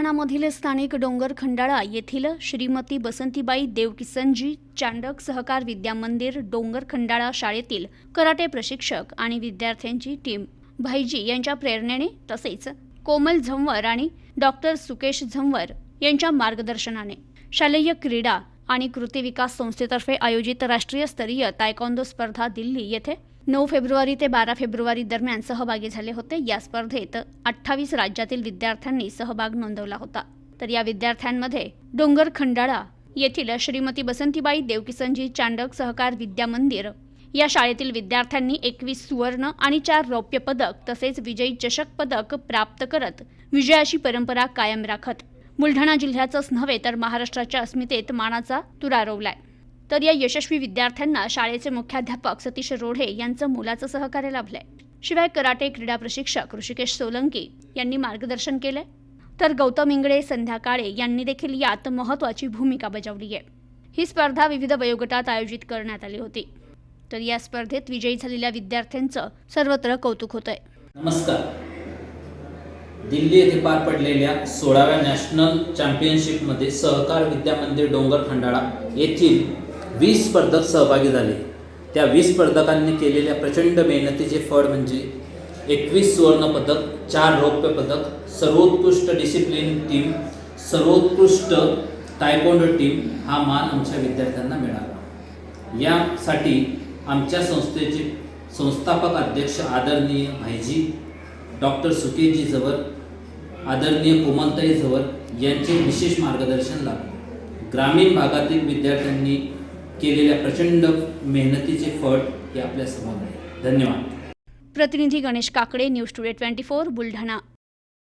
बुलढाणामधील स्थानिक डोंगर खंडाळा येथील श्रीमती बसंतीबाई देवकिसनजी चांडक सहकार विद्या मंदिर डोंगर खंडाळा शाळेतील कराटे प्रशिक्षक आणि विद्यार्थ्यांची टीम भाईजी यांच्या प्रेरणेने तसेच कोमल झंवर आणि डॉक्टर सुकेश झंवर यांच्या मार्गदर्शनाने शालेय क्रीडा आणि कृती विकास संस्थेतर्फे आयोजित राष्ट्रीय स्तरीय तायक्वांदो स्पर्धा दिल्ली येथे 9 फेब्रुवारी ते 12 फेब्रुवारी दरम्यान सहभागी झाले होते। या स्पर्धेत 28 राज्यातील विद्यार्थ्यांनी सहभाग नोंदवला होता। तर या विद्यार्थ्यांमध्ये डोंगर खंडाळा येथील श्रीमती बसंतीबाई देवकिसनजी चांडक सहकार विद्या मंदिर या शाळेतील विद्यार्थ्यांनी 21 सुवर्ण आणि 4 रौप्य पदक तसेच विजयी चषक पदक प्राप्त करत विजयाची परंपरा कायम राखत बुलढाणा जिल्ह्याचंच नव्हे तर महाराष्ट्राच्या अस्मितेत मानाचा तुरा रोवलाय। तर या यशस्वी विद्यार्थ्यांना शाळेचे मुख्याध्यापक सतीश रोढे यांचं मोलाचं सहकार्य लाभलंय। शिवाय कराटे क्रीडा प्रशिक्षक ऋषिकेश सोलंकी यांनी मार्गदर्शन केले। तर गौतम इंगळे संध्या काळे यांनी देखील यात महत्त्वाची भूमिका बजावली आहे। ही स्पर्धा विविध वयोगटात आयोजित करण्यात आली होती। तर या स्पर्धेत विजयी झालेल्या विद्यार्थ्यांचं सर्वत्र कौतुक होतंय। नमस्कार। दिल्ली येथे पार पडलेल्या 16व्या नॅशनल चॅम्पियनशिपमध्ये सहकार विद्या मंदिर डोंगर खंडाळा येथील 20 स्पर्धक सहभागी झाले। त्या 20 स्पर्धकांनी केलेल्या प्रचंड मेहनतीचे फळ म्हणजे 21 सुवर्ण पदक, 4 रौप्य पदक, सर्वोत्कृष्ट डिसिप्लिन टीम, सर्वोत्कृष्ट तायक्वांडो टीम हा मान आमच्या विद्यार्थ्यांना मिळाला। यासाठी आमच्या संस्थेचे संस्थापक अध्यक्ष आदरणीय भाईजी डॉक्टर सुकेशजी झंवर, आदरणीय कोमलताई झंवर यांचे विशेष मार्गदर्शन लाभले। ग्रामीण भागातील विद्यार्थ्यांनी केलेल्या प्रचंड मेहनतीचे फळ हे आपल्या समोर आहे। धन्यवाद। प्रतिनिधी गणेश काकडे, न्यूज टुडे 24 बुलढाणा।